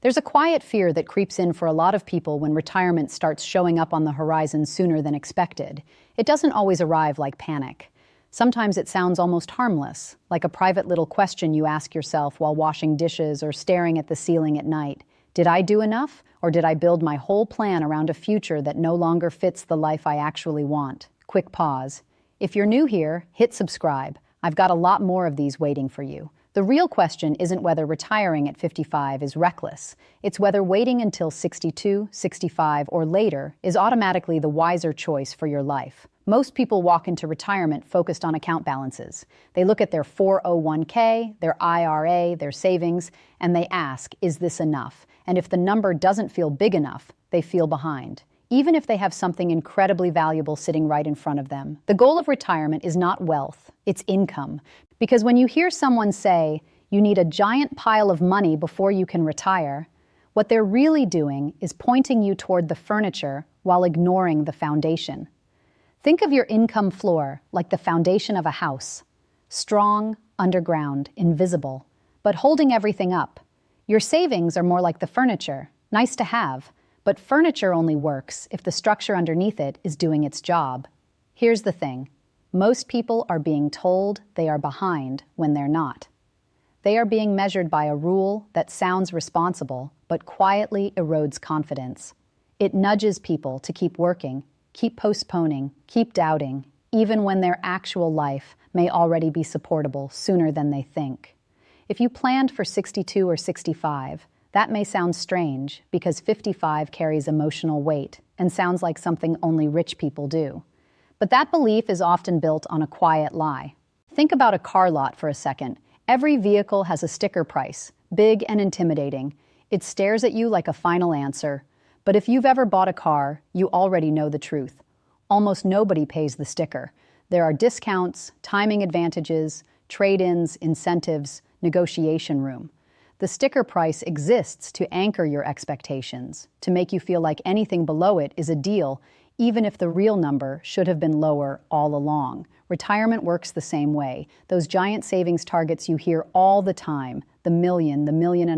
There's a quiet fear that creeps in for a lot of people when retirement starts showing up on the horizon sooner than expected. It doesn't always arrive like panic. Sometimes it sounds almost harmless, like a private little question you ask yourself while washing dishes or staring at the ceiling at night. Did I do enough, or did I build my whole plan around a future that no longer fits the life I actually want? Quick pause. If you're new here, hit subscribe. I've got a lot more of these waiting for you. The real question isn't whether retiring at 55 is reckless. It's whether waiting until 62, 65, or later is automatically the wiser choice for your life. Most people walk into retirement focused on account balances. They look at their 401k, their IRA, their savings, and they ask, is this enough? And if the number doesn't feel big enough, they feel behind, even if they have something incredibly valuable sitting right in front of them. The goal of retirement is not wealth, it's income. Because when you hear someone say, you need a giant pile of money before you can retire, what they're really doing is pointing you toward the furniture while ignoring the foundation. Think of your income floor like the foundation of a house. Strong, underground, invisible, but holding everything up. Your savings are more like the furniture, nice to have, but furniture only works if the structure underneath it is doing its job. Here's the thing. Most people are being told they are behind when they're not. They are being measured by a rule that sounds responsible, but quietly erodes confidence. It nudges people to keep working, keep postponing, keep doubting, even when their actual life may already be supportable sooner than they think. If you planned for 62 or 65, that may sound strange because 55 carries emotional weight and sounds like something only rich people do. But that belief is often built on a quiet lie. Think about a car lot for a second. Every vehicle has a sticker price, big and intimidating. It stares at you like a final answer. But if you've ever bought a car, you already know the truth. Almost nobody pays the sticker. There are discounts, timing advantages, trade-ins, incentives, negotiation room. The sticker price exists to anchor your expectations, to make you feel like anything below it is a deal, even if the real number should have been lower all along. Retirement works the same way. Those giant savings targets you hear all the time, the $1 million, the $1.5 million,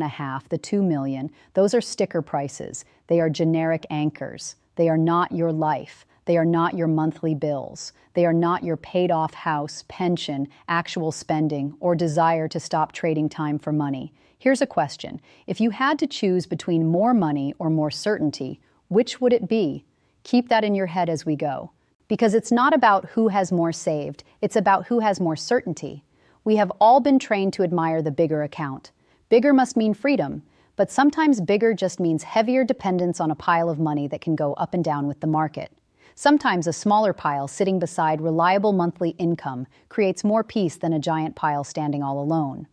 the $2 million, those are sticker prices. They are generic anchors. They are not your life. They are not your monthly bills. They are not your paid-off house, pension, actual spending, or desire to stop trading time for money. Here's a question. If you had to choose between more money or more certainty, which would it be? Keep that in your head as we go. Because it's not about who has more saved, it's about who has more certainty. We have all been trained to admire the bigger account. Bigger must mean freedom, but sometimes bigger just means heavier dependence on a pile of money that can go up and down with the market. Sometimes a smaller pile sitting beside reliable monthly income creates more peace than a giant pile standing all alone.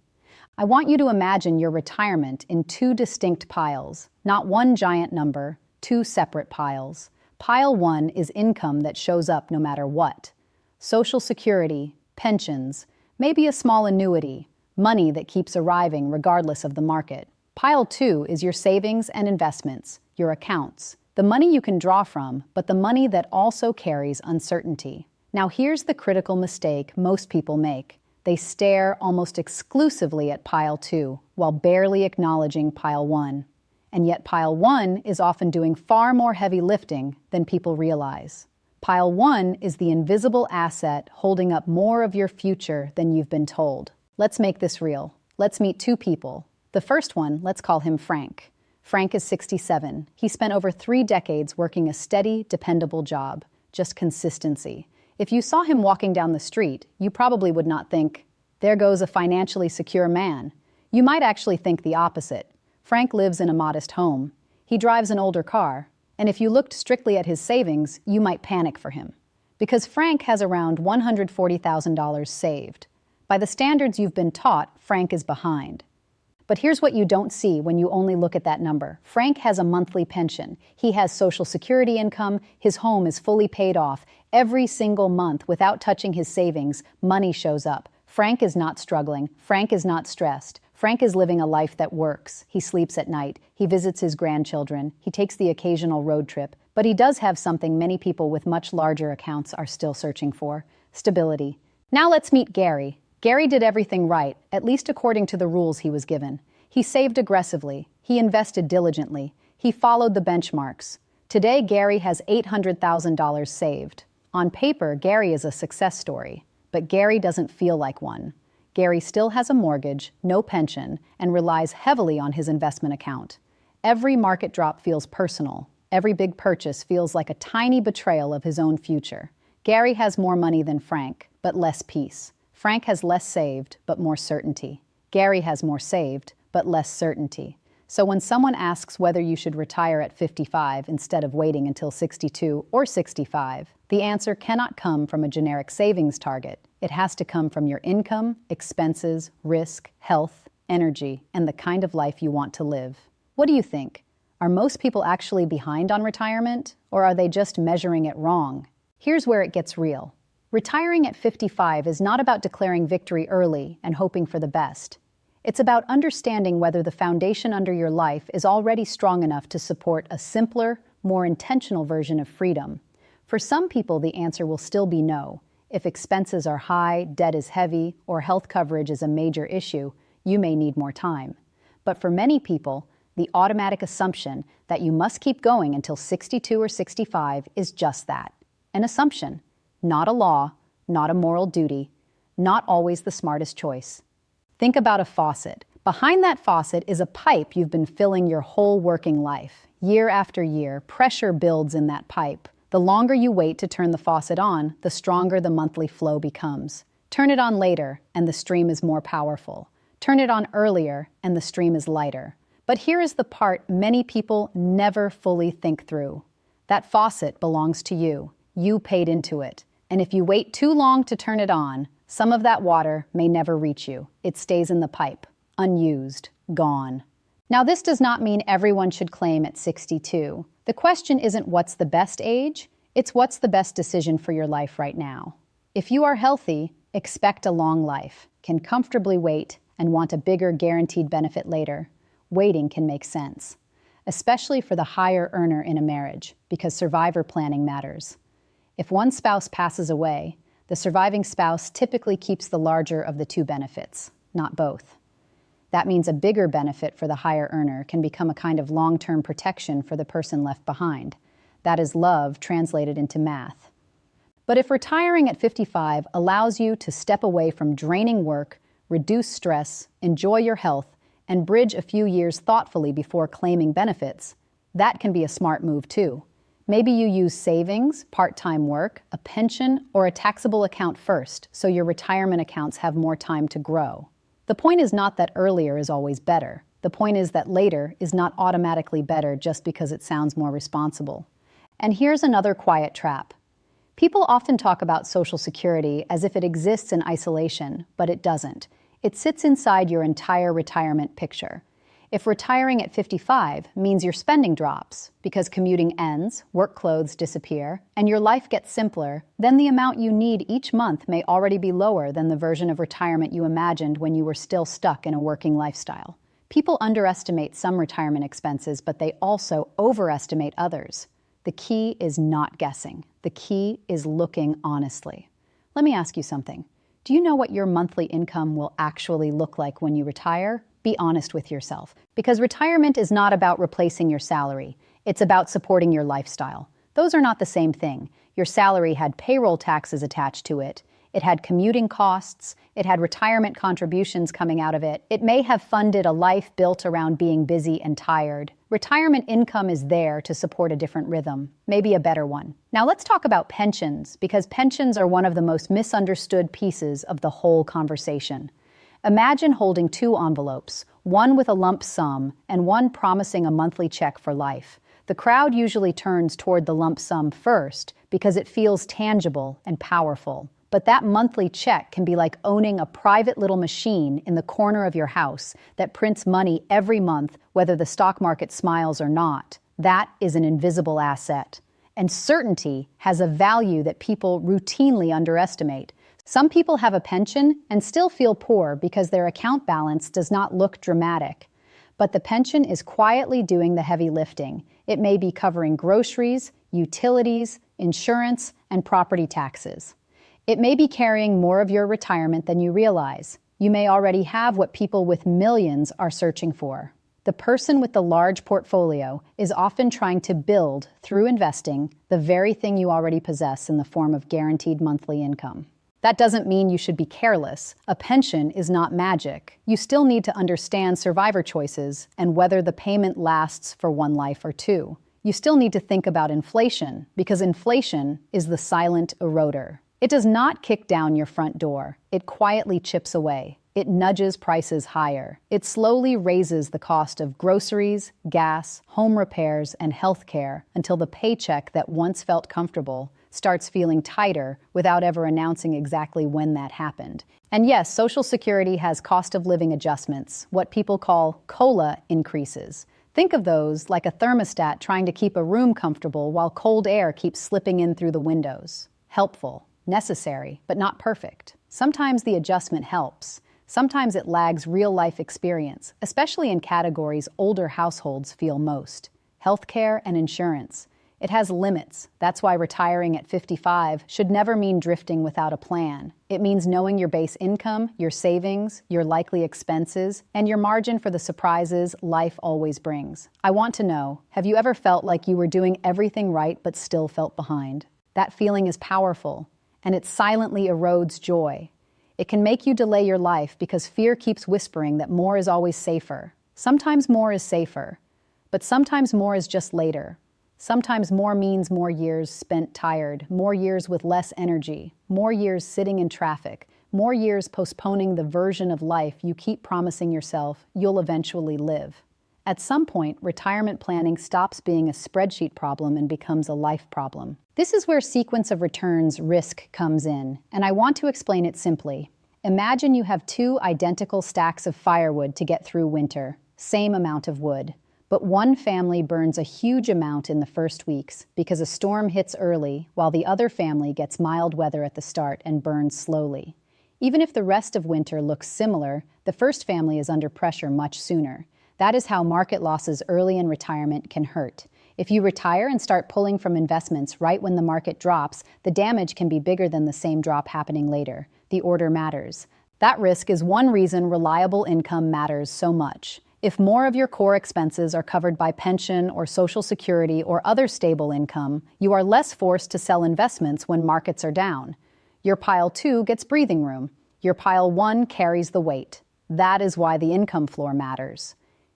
I want you to imagine your retirement in two distinct piles, not one giant number, two separate piles. Pile 1 is income that shows up no matter what. Social Security, pensions, maybe a small annuity, money that keeps arriving regardless of the market. Pile 2 is your savings and investments, your accounts, the money you can draw from, but the money that also carries uncertainty. Now here's the critical mistake most people make. They stare almost exclusively at Pile 2 while barely acknowledging Pile 1. And yet Pile 1 is often doing far more heavy lifting than people realize. Pile 1 is the invisible asset holding up more of your future than you've been told. Let's make this real. Let's meet two people. The first one, let's call him Frank. Frank is 67. He spent over 3 decades working a steady, dependable job, just consistency. If you saw him walking down the street, you probably would not think, there goes a financially secure man. You might actually think the opposite. Frank lives in a modest home. He drives an older car, and if you looked strictly at his savings, you might panic for him. Because Frank has around $140,000 saved. By the standards you've been taught, Frank is behind. But here's what you don't see when you only look at that number. Frank has a monthly pension. He has Social Security income. His home is fully paid off. Every single month, without touching his savings, money shows up. Frank is not struggling. Frank is not stressed. Frank is living a life that works. He sleeps at night. He visits his grandchildren. He takes the occasional road trip. But he does have something many people with much larger accounts are still searching for: stability. Now let's meet Gary. Gary did everything right, at least according to the rules he was given. He saved aggressively. He invested diligently. He followed the benchmarks. Today, Gary has $800,000 saved. On paper, Gary is a success story, but Gary doesn't feel like one. Gary still has a mortgage, no pension, and relies heavily on his investment account. Every market drop feels personal. Every big purchase feels like a tiny betrayal of his own future. Gary has more money than Frank, but less peace. Frank has less saved, but more certainty. Gary has more saved, but less certainty. So when someone asks whether you should retire at 55 instead of waiting until 62 or 65, the answer cannot come from a generic savings target. It has to come from your income, expenses, risk, health, energy, and the kind of life you want to live. What do you think? Are most people actually behind on retirement, or are they just measuring it wrong? Here's where it gets real. Retiring at 55 is not about declaring victory early and hoping for the best. It's about understanding whether the foundation under your life is already strong enough to support a simpler, more intentional version of freedom. For some people, the answer will still be no. If expenses are high, debt is heavy, or health coverage is a major issue, you may need more time. But for many people, the automatic assumption that you must keep going until 62 or 65 is just that, an assumption, not a law, not a moral duty, not always the smartest choice. Think about a faucet. Behind that faucet is a pipe you've been filling your whole working life. Year after year, pressure builds in that pipe. The longer you wait to turn the faucet on, the stronger the monthly flow becomes. Turn it on later, and the stream is more powerful. Turn it on earlier, and the stream is lighter. But here is the part many people never fully think through. That faucet belongs to you. You paid into it. And if you wait too long to turn it on, some of that water may never reach you. It stays in the pipe, unused, gone. Now, this does not mean everyone should claim at 62. The question isn't what's the best age, it's what's the best decision for your life right now. If you are healthy, expect a long life, can comfortably wait, and want a bigger guaranteed benefit later, waiting can make sense, especially for the higher earner in a marriage, because survivor planning matters. If one spouse passes away, the surviving spouse typically keeps the larger of the two benefits, not both. That means a bigger benefit for the higher earner can become a kind of long-term protection for the person left behind. That is love translated into math. But if retiring at 55 allows you to step away from draining work, reduce stress, enjoy your health, and bridge a few years thoughtfully before claiming benefits, that can be a smart move too. Maybe you use savings, part-time work, a pension, or a taxable account first, so your retirement accounts have more time to grow. The point is not that earlier is always better. The point is that later is not automatically better just because it sounds more responsible. And here's another quiet trap. People often talk about Social Security as if it exists in isolation, but it doesn't. It sits inside your entire retirement picture. If retiring at 55 means your spending drops because commuting ends, work clothes disappear, and your life gets simpler, then the amount you need each month may already be lower than the version of retirement you imagined when you were still stuck in a working lifestyle. People underestimate some retirement expenses, but they also overestimate others. The key is not guessing. The key is looking honestly. Let me ask you something. Do you know what your monthly income will actually look like when you retire? Be honest with yourself, because retirement is not about replacing your salary. It's about supporting your lifestyle. Those are not the same thing. Your salary had payroll taxes attached to it. It had commuting costs. It had retirement contributions coming out of it. It may have funded a life built around being busy and tired. Retirement income is there to support a different rhythm, maybe a better one. Now let's talk about pensions, because pensions are one of the most misunderstood pieces of the whole conversation. Imagine holding two envelopes, one with a lump sum and one promising a monthly check for life. The crowd usually turns toward the lump sum first because it feels tangible and powerful. But that monthly check can be like owning a private little machine in the corner of your house that prints money every month, whether the stock market smiles or not. That is an invisible asset. And certainty has a value that people routinely underestimate. Some people have a pension and still feel poor because their account balance does not look dramatic. But the pension is quietly doing the heavy lifting. It may be covering groceries, utilities, insurance, and property taxes. It may be carrying more of your retirement than you realize. You may already have what people with millions are searching for. The person with the large portfolio is often trying to build, through investing, the very thing you already possess in the form of guaranteed monthly income. That doesn't mean you should be careless. A pension is not magic. You still need to understand survivor choices and whether the payment lasts for one life or two. You still need to think about inflation, because inflation is the silent eroder. It does not kick down your front door. It quietly chips away. It nudges prices higher. It slowly raises the cost of groceries, gas, home repairs, and healthcare until the paycheck that once felt comfortable starts feeling tighter without ever announcing exactly when that happened. And yes, Social Security has cost of living adjustments, what people call COLA increases. Think of those like a thermostat trying to keep a room comfortable while cold air keeps slipping in through the windows. Helpful, necessary, but not perfect. Sometimes the adjustment helps. Sometimes it lags real-life experience, especially in categories older households feel most. Healthcare and insurance. It has limits. That's why retiring at 55 should never mean drifting without a plan. It means knowing your base income, your savings, your likely expenses, and your margin for the surprises life always brings. I want to know, have you ever felt like you were doing everything right but still felt behind? That feeling is powerful, and it silently erodes joy. It can make you delay your life because fear keeps whispering that more is always safer. Sometimes more is safer, but sometimes more is just later. Sometimes more means more years spent tired, more years with less energy, more years sitting in traffic, more years postponing the version of life you keep promising yourself you'll eventually live. At some point, retirement planning stops being a spreadsheet problem and becomes a life problem. This is where sequence of returns risk comes in, and I want to explain it simply. Imagine you have two identical stacks of firewood to get through winter, same amount of wood. But one family burns a huge amount in the first weeks because a storm hits early, while the other family gets mild weather at the start and burns slowly. Even if the rest of winter looks similar, the first family is under pressure much sooner. That is how market losses early in retirement can hurt. If you retire and start pulling from investments right when the market drops, the damage can be bigger than the same drop happening later. The order matters. That risk is one reason reliable income matters so much. If more of your core expenses are covered by pension or Social Security or other stable income, you are less forced to sell investments when markets are down. Your pile 2 gets breathing room. Your pile 1 carries the weight. That is why the income floor matters.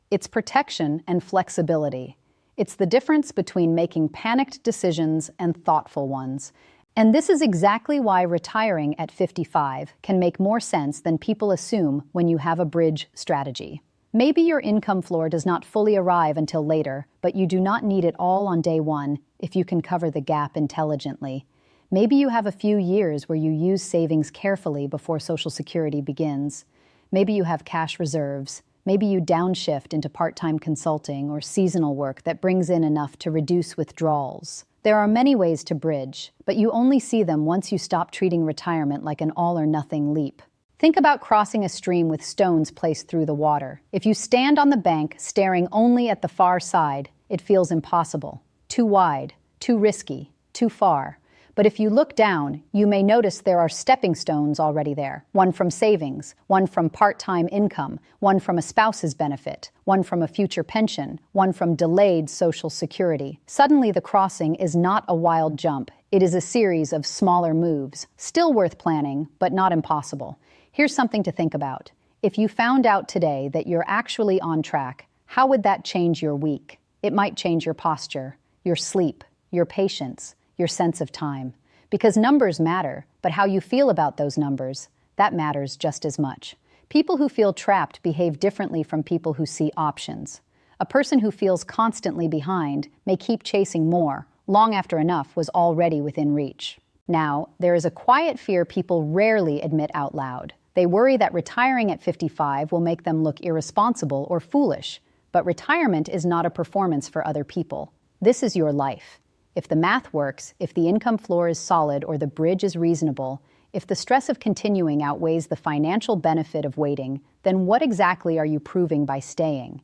It's protection and flexibility. It's the difference between making panicked decisions and thoughtful ones. And this is exactly why retiring at 55 can make more sense than people assume when you have a bridge strategy. Maybe your income floor does not fully arrive until later, but you do not need it all on day one if you can cover the gap intelligently. Maybe you have a few years where you use savings carefully before Social Security begins. Maybe you have cash reserves. Maybe you downshift into part-time consulting or seasonal work that brings in enough to reduce withdrawals. There are many ways to bridge, but you only see them once you stop treating retirement like an all-or-nothing leap. Think about crossing a stream with stones placed through the water. If you stand on the bank staring only at the far side, it feels impossible. Too wide, too risky, too far. But if you look down, you may notice there are stepping stones already there. One from savings, one from part-time income, one from a spouse's benefit, one from a future pension, one from delayed Social Security. Suddenly the crossing is not a wild jump. It is a series of smaller moves, still worth planning, but not impossible. Here's something to think about. If you found out today that you're actually on track, how would that change your week? It might change your posture, your sleep, your patience, your sense of time. Because numbers matter, but how you feel about those numbers, that matters just as much. People who feel trapped behave differently from people who see options. A person who feels constantly behind may keep chasing more, long after enough was already within reach. Now, there is a quiet fear people rarely admit out loud. They worry that retiring at 55 will make them look irresponsible or foolish. But retirement is not a performance for other people. This is your life. If the math works, if the income floor is solid or the bridge is reasonable, if the stress of continuing outweighs the financial benefit of waiting, then what exactly are you proving by staying?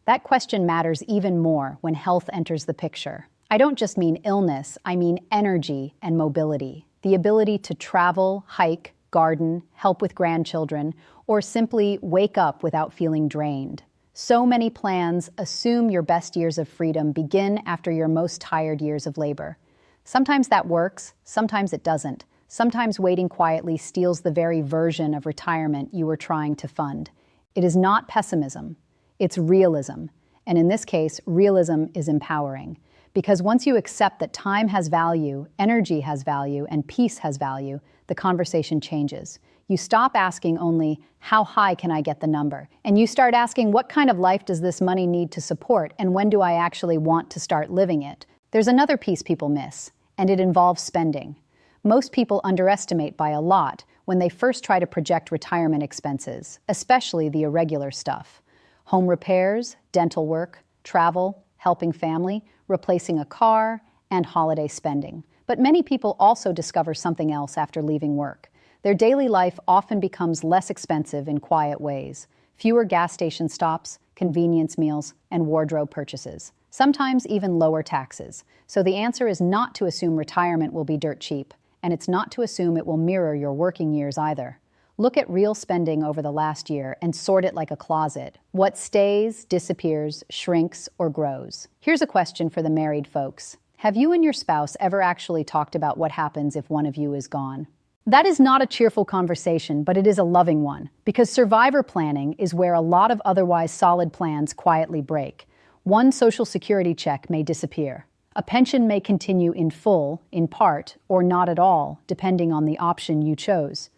That question matters even more when health enters the picture. I don't just mean illness, I mean energy and mobility. The ability to travel, hike, garden, help with grandchildren, or simply wake up without feeling drained. So many plans assume your best years of freedom begin after your most tired years of labor. Sometimes that works, sometimes it doesn't. Sometimes waiting quietly steals the very version of retirement you were trying to fund. It is not pessimism, it's realism. And in this case, realism is empowering. Because once you accept that time has value, energy has value, and peace has value, the conversation changes. You stop asking only, how high can I get the number? And you start asking, what kind of life does this money need to support, and when do I actually want to start living it? There's another piece people miss, and it involves spending. Most people underestimate by a lot when they first try to project retirement expenses, especially the irregular stuff. Home repairs, dental work, travel, helping family, replacing a car, and holiday spending. But many people also discover something else after leaving work. Their daily life often becomes less expensive in quiet ways. Fewer gas station stops, convenience meals, and wardrobe purchases. Sometimes even lower taxes. So the answer is not to assume retirement will be dirt cheap, and it's not to assume it will mirror your working years either. Look at real spending over the last year and sort it like a closet. What stays, disappears, shrinks, or grows? Here's a question for the married folks. Have you and your spouse ever actually talked about what happens if one of you is gone? That is not a cheerful conversation, but it is a loving one, because survivor planning is where a lot of otherwise solid plans quietly break. One Social Security check may disappear. A pension may continue in full, in part, or not at all, depending on the option you chose.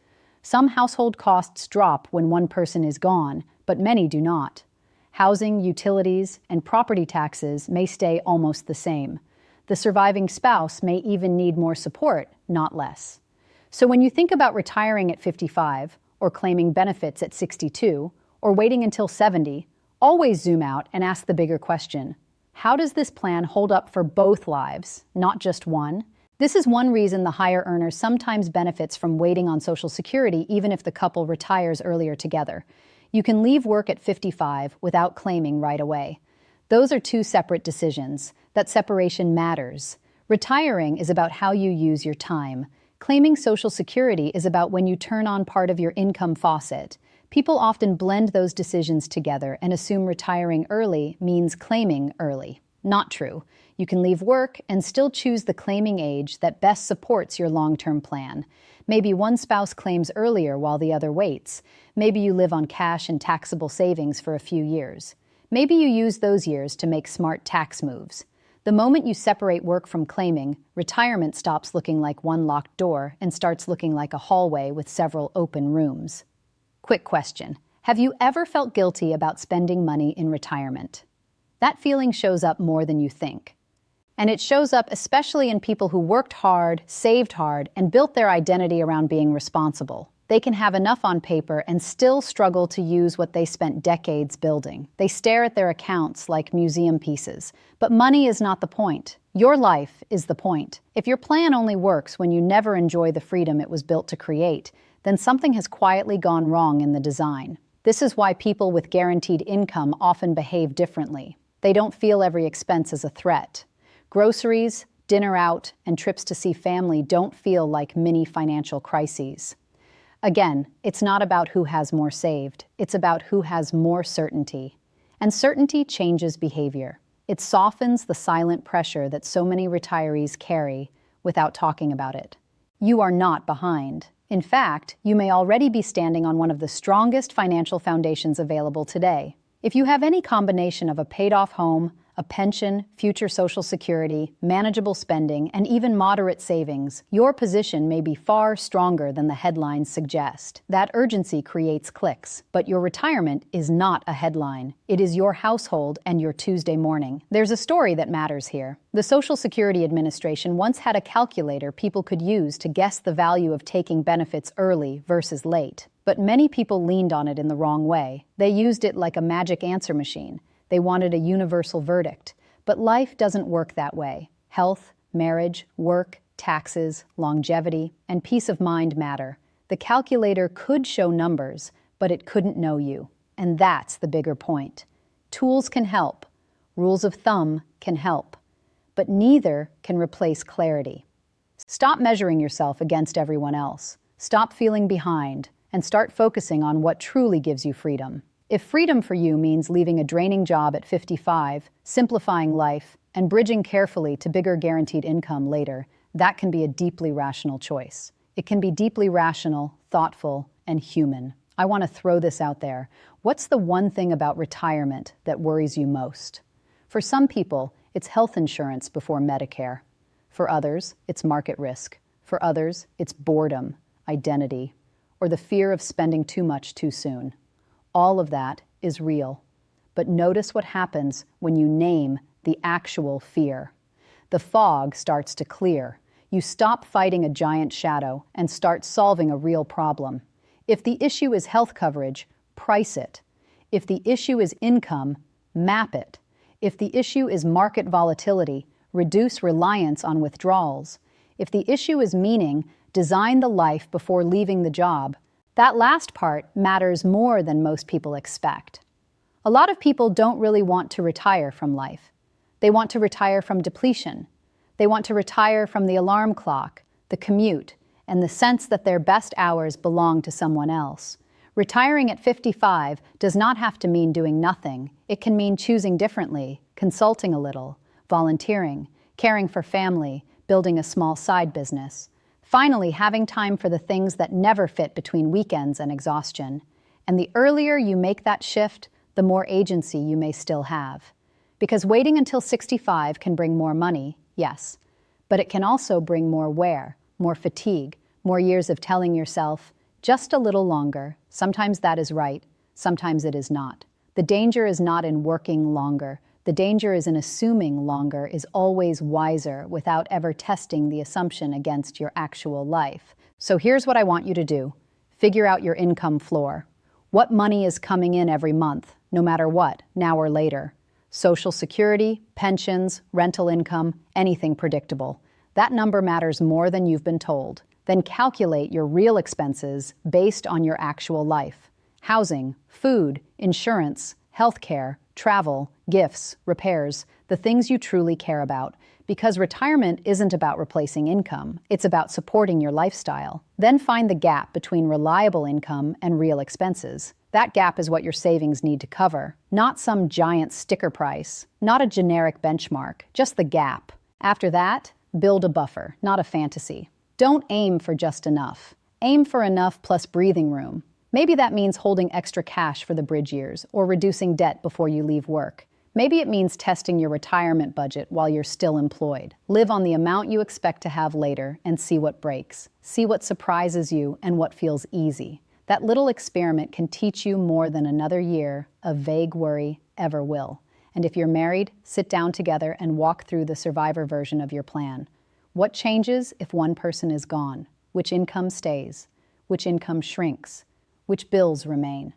Some household costs drop when one person is gone, but many do not. Housing, utilities, and property taxes may stay almost the same. The surviving spouse may even need more support, not less. So when you think about retiring at 55, or claiming benefits at 62, or waiting until 70, always zoom out and ask the bigger question. How does this plan hold up for both lives, not just one? This is one reason the higher earner sometimes benefits from waiting on Social Security even if the couple retires earlier together. You can leave work at 55 without claiming right away. Those are two separate decisions. That separation matters. Retiring is about how you use your time. Claiming Social Security is about when you turn on part of your income faucet. People often blend those decisions together and assume retiring early means claiming early. Not true. You can leave work and still choose the claiming age that best supports your long-term plan. Maybe one spouse claims earlier while the other waits. Maybe you live on cash and taxable savings for a few years. Maybe you use those years to make smart tax moves. The moment you separate work from claiming, retirement stops looking like one locked door and starts looking like a hallway with several open rooms. Quick question. Have you ever felt guilty about spending money in retirement? That feeling shows up more than you think. And it shows up especially in people who worked hard, saved hard, and built their identity around being responsible. They can have enough on paper and still struggle to use what they spent decades building. They stare at their accounts like museum pieces. But money is not the point. Your life is the point. If your plan only works when you never enjoy the freedom it was built to create, then something has quietly gone wrong in the design. This is why people with guaranteed income often behave differently. They don't feel every expense as a threat. Groceries, dinner out, and trips to see family don't feel like mini financial crises. Again, it's not about who has more saved. It's about who has more certainty. And certainty changes behavior. It softens the silent pressure that so many retirees carry without talking about it. You are not behind. In fact, you may already be standing on one of the strongest financial foundations available today. If you have any combination of a paid-off home, a pension, future Social Security, manageable spending, and even moderate savings, your position may be far stronger than the headlines suggest. That urgency creates clicks, but your retirement is not a headline. It is your household and your Tuesday morning. There's a story that matters here. The Social Security Administration once had a calculator people could use to guess the value of taking benefits early versus late. But many people leaned on it in the wrong way. They used it like a magic answer machine. They wanted a universal verdict. But life doesn't work that way. Health, marriage, work, taxes, longevity, and peace of mind matter. The calculator could show numbers, but it couldn't know you. And that's the bigger point. Tools can help. Rules of thumb can help. But neither can replace clarity. Stop measuring yourself against everyone else. Stop feeling behind, and start focusing on what truly gives you freedom. If freedom for you means leaving a draining job at 55, simplifying life, and bridging carefully to bigger guaranteed income later, that can be a deeply rational choice. It can be deeply rational, thoughtful, and human. I want to throw this out there. What's the one thing about retirement that worries you most? For some people, it's health insurance before Medicare. For others, it's market risk. For others, it's boredom, identity, or the fear of spending too much too soon. All of that is real. But notice what happens when you name the actual fear. The fog starts to clear. You stop fighting a giant shadow and start solving a real problem. If the issue is health coverage, price it. If the issue is income, map it. If the issue is market volatility, reduce reliance on withdrawals. If the issue is meaning, design the life before leaving the job. That last part matters more than most people expect. A lot of people don't really want to retire from life. They want to retire from depletion. They want to retire from the alarm clock, the commute, and the sense that their best hours belong to someone else. Retiring at 55 does not have to mean doing nothing. It can mean choosing differently, consulting a little, volunteering, caring for family, building a small side business. Finally, having time for the things that never fit between weekends and exhaustion. And the earlier you make that shift, the more agency you may still have. Because waiting until 65 can bring more money, yes, but it can also bring more wear, more fatigue, more years of telling yourself, just a little longer. Sometimes that is right, sometimes it is not. The danger is not in working longer. The danger is in assuming longer is always wiser without ever testing the assumption against your actual life. So here's what I want you to do. Figure out your income floor. What money is coming in every month, no matter what, now or later? Social Security, pensions, rental income, anything predictable. That number matters more than you've been told. Then calculate your real expenses based on your actual life. Housing, food, insurance, healthcare, travel, gifts, repairs, the things you truly care about. Because retirement isn't about replacing income, it's about supporting your lifestyle. Then find the gap between reliable income and real expenses. That gap is what your savings need to cover, not some giant sticker price, not a generic benchmark, just the gap. After that, build a buffer, not a fantasy. Don't aim for just enough. Aim for enough plus breathing room. Maybe that means holding extra cash for the bridge years or reducing debt before you leave work. Maybe it means testing your retirement budget while you're still employed. Live on the amount you expect to have later and see what breaks. See what surprises you and what feels easy. That little experiment can teach you more than another year of vague worry ever will. And if you're married, sit down together and walk through the survivor version of your plan. What changes if one person is gone? Which income stays? Which income shrinks? Which bills remain?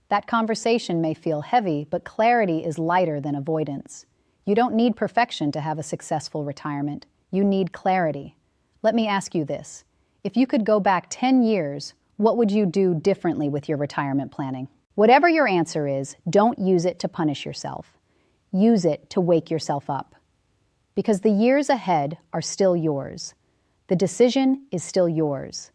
That conversation may feel heavy, but clarity is lighter than avoidance. You don't need perfection to have a successful retirement. You need clarity. Let me ask you this. If you could go back 10 years, what would you do differently with your retirement planning? Whatever your answer is, don't use it to punish yourself. Use it to wake yourself up. Because the years ahead are still yours. The decision is still yours.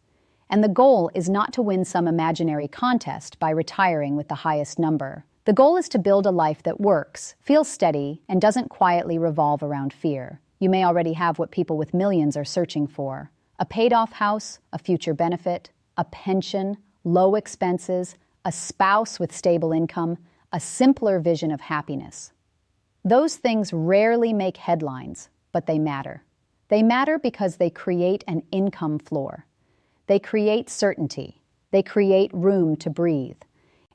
And the goal is not to win some imaginary contest by retiring with the highest number. The goal is to build a life that works, feels steady, and doesn't quietly revolve around fear. You may already have what people with millions are searching for. A paid-off house, a future benefit, a pension, low expenses, a spouse with stable income, a simpler vision of happiness. Those things rarely make headlines, but they matter. They matter because they create an income floor. They create certainty. They create room to breathe.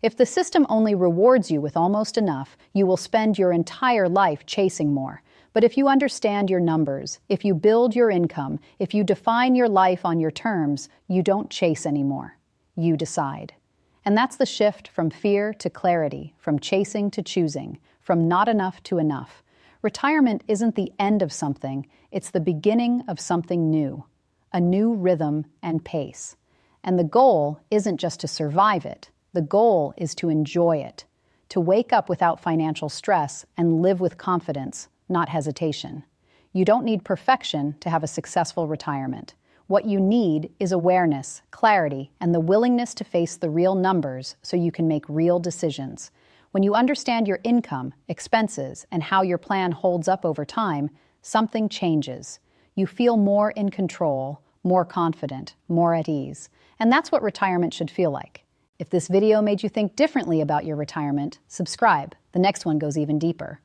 If the system only rewards you with almost enough, you will spend your entire life chasing more. But if you understand your numbers, if you build your income, if you define your life on your terms, you don't chase anymore. You decide. And that's the shift from fear to clarity, from chasing to choosing, from not enough to enough. Retirement isn't the end of something, it's the beginning of something new. A new rhythm and pace. And the goal isn't just to survive it. The goal is to enjoy it, to wake up without financial stress and live with confidence, not hesitation. You don't need perfection to have a successful retirement. What you need is awareness, clarity, and the willingness to face the real numbers so you can make real decisions. When you understand your income, expenses, and how your plan holds up over time, something changes. You feel more in control, more confident, more at ease. And that's what retirement should feel like. If this video made you think differently about your retirement, subscribe. The next one goes even deeper.